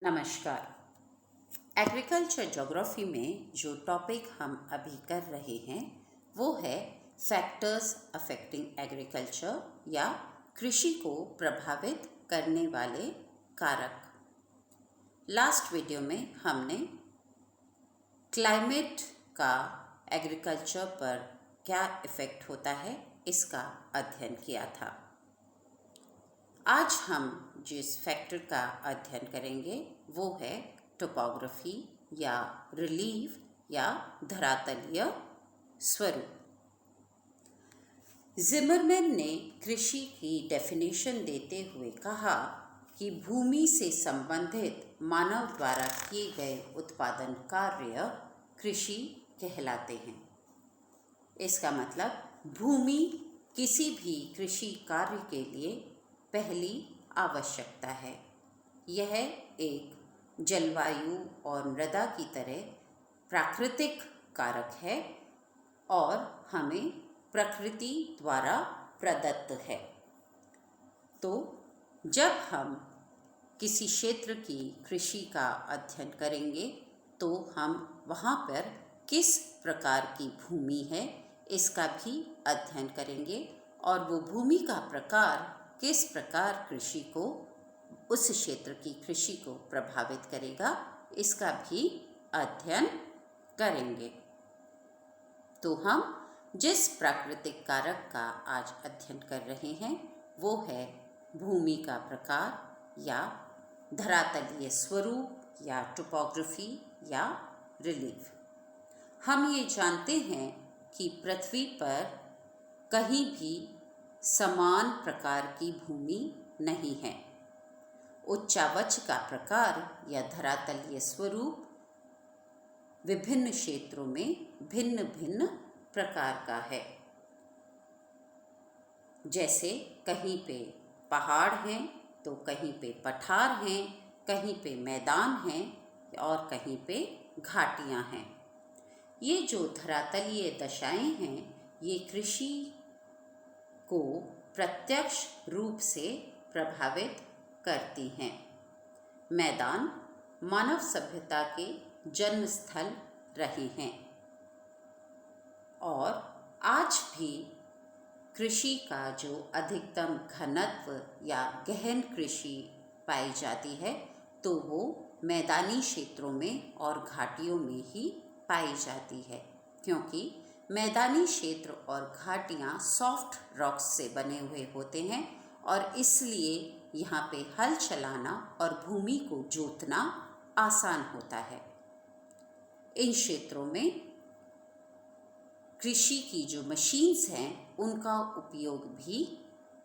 नमस्कार। Agriculture geography में जो टॉपिक हम अभी कर रहे हैं वो है फैक्टर्स अफेक्टिंग एग्रीकल्चर या कृषि को प्रभावित करने वाले कारक। लास्ट वीडियो में हमने क्लाइमेट का एग्रीकल्चर पर क्या इफ़ेक्ट होता है इसका अध्ययन किया था। आज हम जिस फैक्टर का अध्ययन करेंगे वो है टोपोग्राफी या रिलीफ या धरातलीय स्वरूप। जिमरमैन ने कृषि की डेफिनेशन देते हुए कहा कि भूमि से संबंधित मानव द्वारा किए गए उत्पादन कार्य कृषि कहलाते हैं। इसका मतलब भूमि किसी भी कृषि कार्य के लिए पहली आवश्यकता है। यह एक जलवायु और मृदा की तरह प्राकृतिक कारक है और हमें प्रकृति द्वारा प्रदत्त है। तो जब हम किसी क्षेत्र की कृषि का अध्ययन करेंगे तो हम वहाँ पर किस प्रकार की भूमि है इसका भी अध्ययन करेंगे और वो भूमि का प्रकार किस प्रकार कृषि को उस क्षेत्र की कृषि को प्रभावित करेगा इसका भी अध्ययन करेंगे। तो हम जिस प्राकृतिक कारक का आज अध्ययन कर रहे हैं वो है भूमि का प्रकार या धरातलीय स्वरूप या टोपोग्राफी या रिलीफ। हम ये जानते हैं कि पृथ्वी पर कहीं भी समान प्रकार की भूमि नहीं है। उच्चावच का प्रकार या धरातलीय स्वरूप विभिन्न क्षेत्रों में भिन्न भिन्न प्रकार का है। जैसे कहीं पे पहाड़ हैं तो कहीं पे पठार हैं, कहीं पे मैदान हैं और कहीं पे घाटियाँ हैं। ये जो धरातलीय दशाएं हैं ये कृषि को प्रत्यक्ष रूप से प्रभावित करती हैं। मैदान मानव सभ्यता के जन्म स्थल रहे हैं और आज भी कृषि का जो अधिकतम घनत्व या गहन कृषि पाई जाती है तो वो मैदानी क्षेत्रों में और घाटियों में ही पाई जाती है, क्योंकि मैदानी क्षेत्र और घाटियाँ सॉफ्ट रॉक्स से बने हुए होते हैं और इसलिए यहाँ पे हल चलाना और भूमि को जोतना आसान होता है। इन क्षेत्रों में कृषि की जो मशीन्स हैं उनका उपयोग भी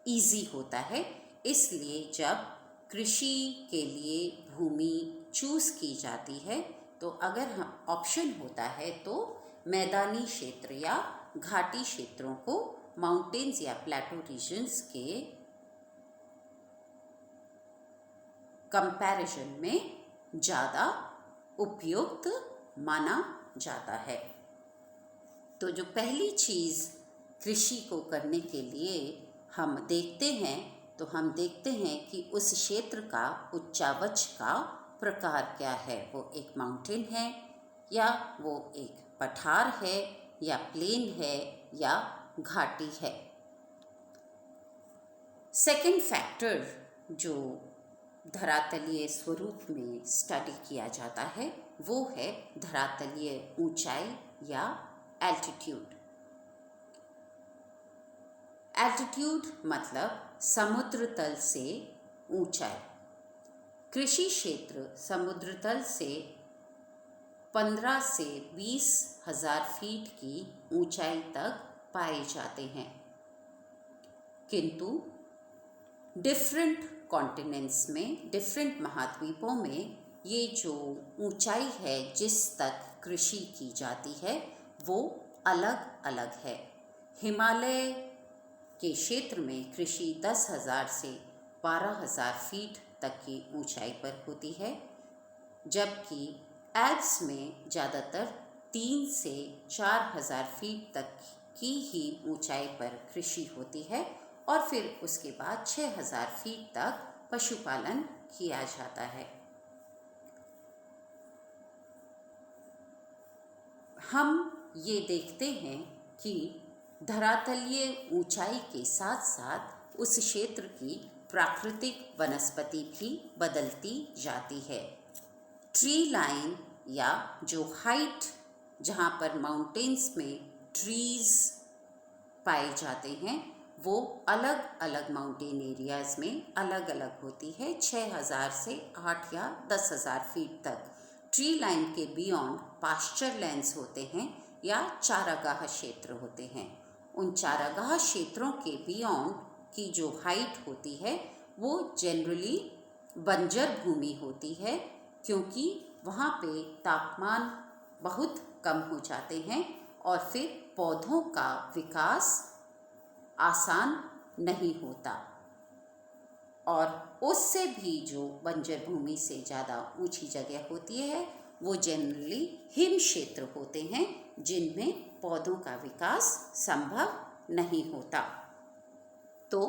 इजी होता है। इसलिए जब कृषि के लिए भूमि चूज़ की जाती है तो अगर हम ऑप्शन होता है तो मैदानी क्षेत्र या घाटी क्षेत्रों को माउंटेन्स या प्लेटो रीजन्स के कंपैरिजन में ज़्यादा उपयुक्त माना जाता है। तो जो पहली चीज़ कृषि को करने के लिए हम देखते हैं कि उस क्षेत्र का उच्चावच का प्रकार क्या है। वो एक माउंटेन है या वो एक पठार है या प्लेन है या घाटी है। सेकंड फैक्टर जो धरातलीय स्वरूप में स्टडी किया जाता है वो है धरातलीय ऊंचाई या एल्टीट्यूड। एल्टीट्यूड मतलब समुद्र तल से ऊंचाई। कृषि क्षेत्र समुद्र तल से 15 से 20 हज़ार फीट की ऊंचाई तक पाए जाते हैं, किंतु डिफरेंट कॉन्टिनेंट्स में, डिफरेंट महाद्वीपों में ये जो ऊंचाई है जिस तक कृषि की जाती है वो अलग अलग है। हिमालय के क्षेत्र में कृषि 10,000 से 12,000 फीट तक की ऊंचाई पर होती है, जबकि एल्प्स में ज़्यादातर 3 से 4,000 फीट तक की ही ऊंचाई पर कृषि होती है और फिर उसके बाद 6,000 फीट तक पशुपालन किया जाता है। हम ये देखते हैं कि धरातलीय ऊंचाई के साथ साथ उस क्षेत्र की प्राकृतिक वनस्पति भी बदलती जाती है। ट्री लाइन या जो हाइट जहाँ पर माउंटेन्स में ट्रीज़ पाए जाते हैं वो अलग अलग माउंटेन एरियाज़ में अलग अलग होती है। 6000 से 8 या 10,000 फीट तक ट्री लाइन के बियॉन्ड पास्चर लैंड्स होते हैं या चारागाह क्षेत्र होते हैं। उन चारागाह क्षेत्रों के बियॉन्ड की जो हाइट होती है वो जनरली बंजर भूमि होती है, क्योंकि वहाँ पे तापमान बहुत कम हो जाते हैं और फिर पौधों का विकास आसान नहीं होता। और उससे भी जो बंजर भूमि से ज़्यादा ऊंची जगह होती है वो जनरली हिम क्षेत्र होते हैं, जिनमें पौधों का विकास संभव नहीं होता। तो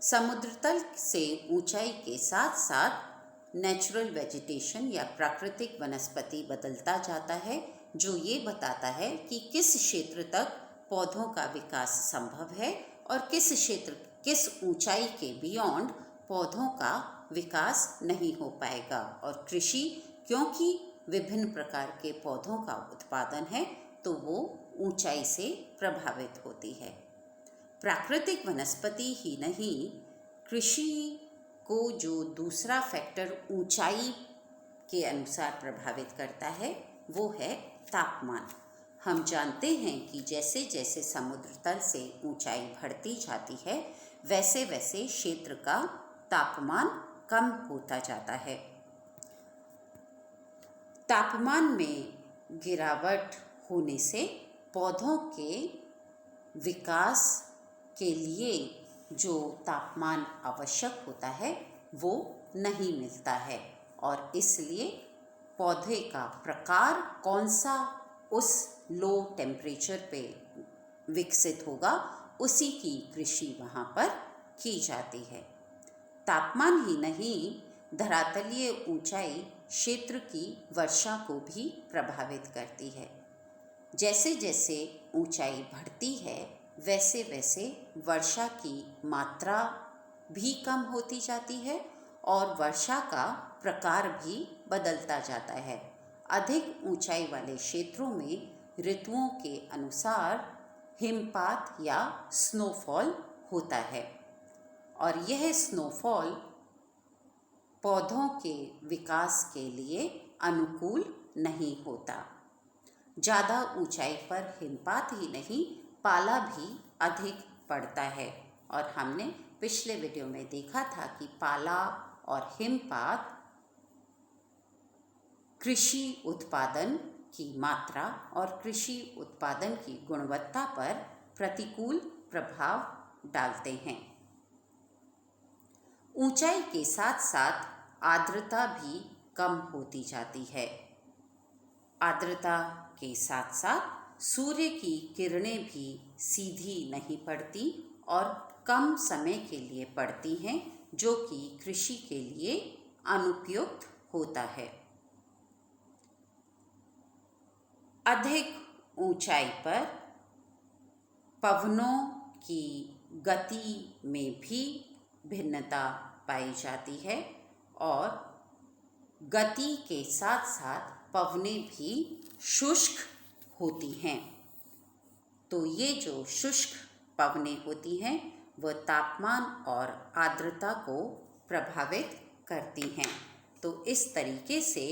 समुद्र तल से ऊंचाई के साथ साथ नेचुरल वेजिटेशन या प्राकृतिक वनस्पति बदलता जाता है, जो ये बताता है कि किस क्षेत्र तक पौधों का विकास संभव है और किस ऊंचाई के बियॉन्ड पौधों का विकास नहीं हो पाएगा। और कृषि क्योंकि विभिन्न प्रकार के पौधों का उत्पादन है तो वो ऊंचाई से प्रभावित होती है। प्राकृतिक वनस्पति ही नहीं, कृषि को जो दूसरा फैक्टर ऊंचाई के अनुसार प्रभावित करता है वो है तापमान। हम जानते हैं कि जैसे जैसे समुद्र तल से ऊंचाई बढ़ती जाती है वैसे वैसे क्षेत्र का तापमान कम होता जाता है। तापमान में गिरावट होने से पौधों के विकास के लिए जो तापमान आवश्यक होता है वो नहीं मिलता है, और इसलिए पौधे का प्रकार कौन सा उस लो टेम्परेचर पे विकसित होगा उसी की कृषि वहाँ पर की जाती है। तापमान ही नहीं, धरातलीय ऊंचाई क्षेत्र की वर्षा को भी प्रभावित करती है। जैसे जैसे ऊंचाई बढ़ती है वैसे वैसे वर्षा की मात्रा भी कम होती जाती है और वर्षा का प्रकार भी बदलता जाता है। अधिक ऊंचाई वाले क्षेत्रों में ऋतुओं के अनुसार हिमपात या स्नोफॉल होता है, और यह स्नोफॉल पौधों के विकास के लिए अनुकूल नहीं होता। ज़्यादा ऊंचाई पर हिमपात ही नहीं, पाला भी अधिक पड़ता है, और हमने पिछले वीडियो में देखा था कि पाला और हिमपात कृषि उत्पादन की मात्रा और कृषि उत्पादन की गुणवत्ता पर प्रतिकूल प्रभाव डालते हैं। ऊंचाई के साथ साथ आर्द्रता भी कम होती जाती है। आर्द्रता के साथ साथ सूर्य की किरणें भी सीधी नहीं पड़ती और कम समय के लिए पड़ती हैं, जो कि कृषि के लिए अनुपयुक्त होता है। अधिक ऊंचाई पर पवनों की गति में भी भिन्नता पाई जाती है और गति के साथ साथ पवनें भी शुष्क होती हैं। तो ये जो शुष्क पवनें होती हैं वह तापमान और आर्द्रता को प्रभावित करती हैं। तो इस तरीके से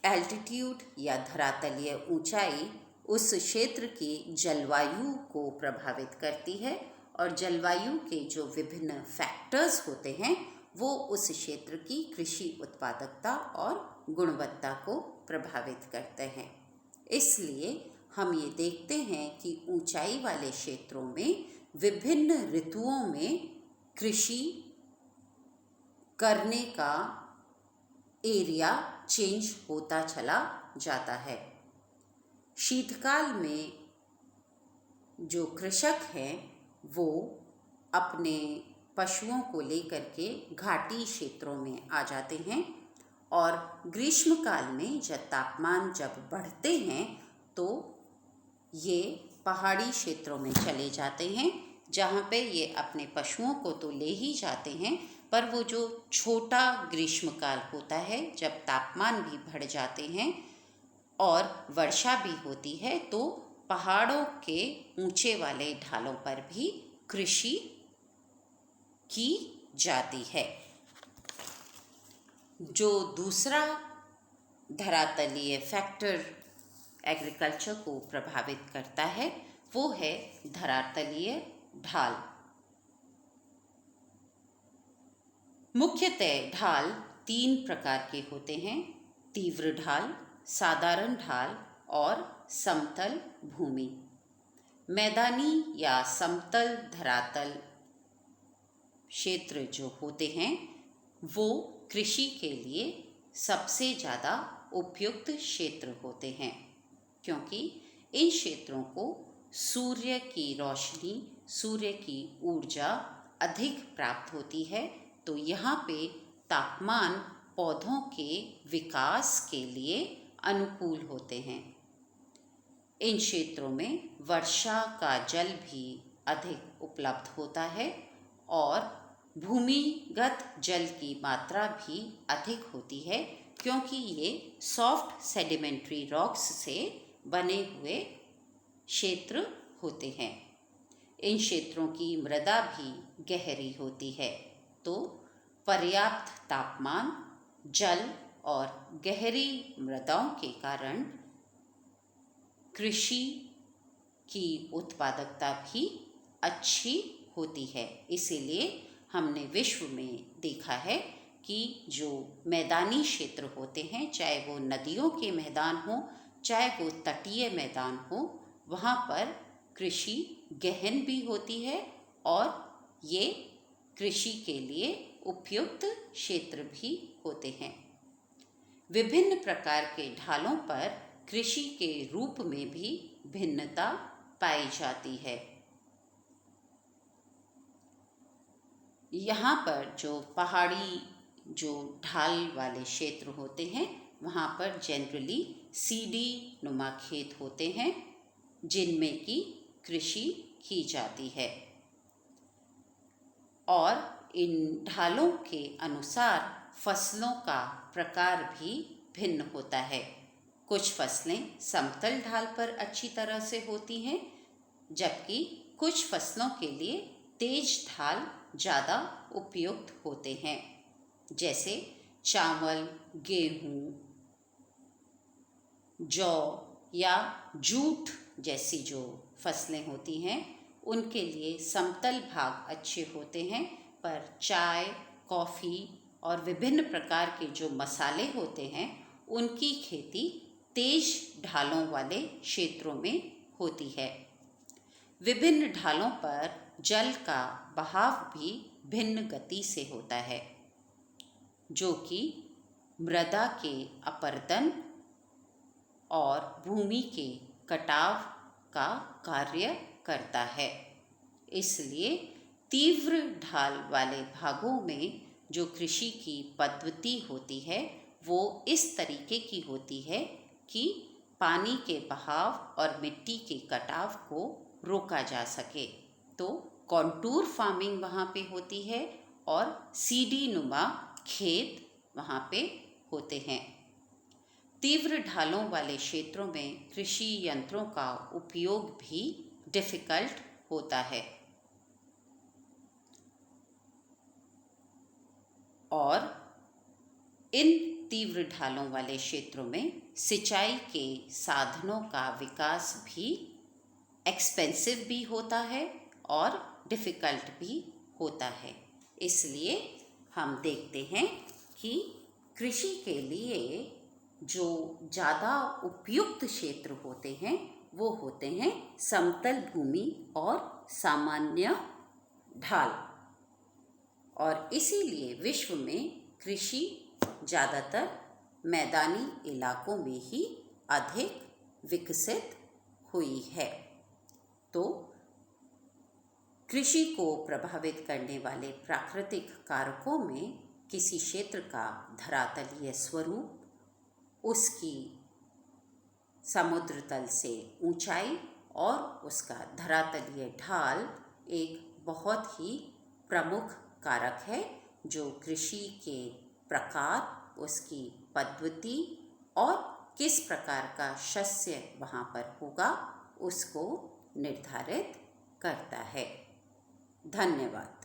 एल्टीट्यूड या धरातलीय ऊंचाई उस क्षेत्र की जलवायु को प्रभावित करती है, और जलवायु के जो विभिन्न फैक्टर्स होते हैं वो उस क्षेत्र की कृषि उत्पादकता और गुणवत्ता को प्रभावित करते हैं। इसलिए हम ये देखते हैं कि ऊंचाई वाले क्षेत्रों में विभिन्न ऋतुओं में कृषि करने का एरिया चेंज होता चला जाता है। शीतकाल में जो कृषक हैं वो अपने पशुओं को लेकर के घाटी क्षेत्रों में आ जाते हैं, और ग्रीष्मकाल में जब तापमान बढ़ते हैं तो ये पहाड़ी क्षेत्रों में चले जाते हैं, जहाँ पे ये अपने पशुओं को तो ले ही जाते हैं, पर वो जो छोटा ग्रीष्मकाल होता है, जब तापमान भी बढ़ जाते हैं और वर्षा भी होती है, तो पहाड़ों के ऊंचे वाले ढालों पर भी कृषि की जाती है। जो दूसरा धरातलीय फैक्टर एग्रीकल्चर को प्रभावित करता है वो है धरातलीय ढाल। मुख्यतः ढाल 3 प्रकार के होते हैं: तीव्र ढाल, साधारण ढाल और समतल भूमि। मैदानी या समतल धरातल क्षेत्र जो होते हैं वो कृषि के लिए सबसे ज़्यादा उपयुक्त क्षेत्र होते हैं, क्योंकि इन क्षेत्रों को सूर्य की रोशनी, सूर्य की ऊर्जा अधिक प्राप्त होती है, तो यहाँ पे तापमान पौधों के विकास के लिए अनुकूल होते हैं। इन क्षेत्रों में वर्षा का जल भी अधिक उपलब्ध होता है और भूमिगत जल की मात्रा भी अधिक होती है, क्योंकि ये सॉफ्ट सेडिमेंट्री रॉक्स से बने हुए क्षेत्र होते हैं। इन क्षेत्रों की मृदा भी गहरी होती है, तो पर्याप्त तापमान, जल और गहरी मृदाओं के कारण कृषि की उत्पादकता भी अच्छी होती है। इसीलिए हमने विश्व में देखा है कि जो मैदानी क्षेत्र होते हैं, चाहे वो नदियों के मैदान हो, चाहे वो तटीय मैदान हो, वहाँ पर कृषि गहन भी होती है और ये कृषि के लिए उपयुक्त क्षेत्र भी होते हैं। विभिन्न प्रकार के ढालों पर कृषि के रूप में भी भिन्नता पाई जाती है। यहाँ पर जो पहाड़ी जो ढाल वाले क्षेत्र होते हैं वहाँ पर जनरली सीढ़ी नुमा खेत होते हैं, जिनमें की कृषि की जाती है और इन ढालों के अनुसार फसलों का प्रकार भी भिन्न होता है। कुछ फसलें समतल ढाल पर अच्छी तरह से होती हैं, जबकि कुछ फसलों के लिए तेज ढाल ज़्यादा उपयुक्त होते हैं, जैसे चावल, गेहूँ, जौ या जूट जैसी जो फसलें होती हैं उनके लिए समतल भाग अच्छे होते हैं, पर चाय, कॉफ़ी और विभिन्न प्रकार के जो मसाले होते हैं उनकी खेती तेज ढालों वाले क्षेत्रों में होती है। विभिन्न ढालों पर जल का बहाव भी भिन्न गति से होता है, जो कि मृदा के अपरदन और भूमि के कटाव का कार्य करता है। इसलिए तीव्र ढाल वाले भागों में जो कृषि की पद्धति होती है वो इस तरीके की होती है कि पानी के बहाव और मिट्टी के कटाव को रोका जा सके, तो कॉन्टूर फार्मिंग वहाँ पे होती है और सीढ़ी नुमा खेत वहाँ पे होते हैं। तीव्र ढालों वाले क्षेत्रों में कृषि यंत्रों का उपयोग भी डिफ़िकल्ट होता है और इन तीव्र ढालों वाले क्षेत्रों में सिंचाई के साधनों का विकास भी एक्सपेंसिव भी होता है और डिफ़िकल्ट भी होता है। इसलिए हम देखते हैं कि कृषि के लिए जो ज़्यादा उपयुक्त क्षेत्र होते हैं वो होते हैं समतल भूमि और सामान्य ढाल, और इसीलिए विश्व में कृषि ज़्यादातर मैदानी इलाकों में ही अधिक विकसित हुई है। तो कृषि को प्रभावित करने वाले प्राकृतिक कारकों में किसी क्षेत्र का धरातलीय स्वरूप, उसकी समुद्र तल से ऊंचाई और उसका धरातलीय ढाल एक बहुत ही प्रमुख कारक है जो कृषि के प्रकार, उसकी पद्धति और किस प्रकार का शस्य वहाँ पर होगा उसको निर्धारित करता है। धन्यवाद।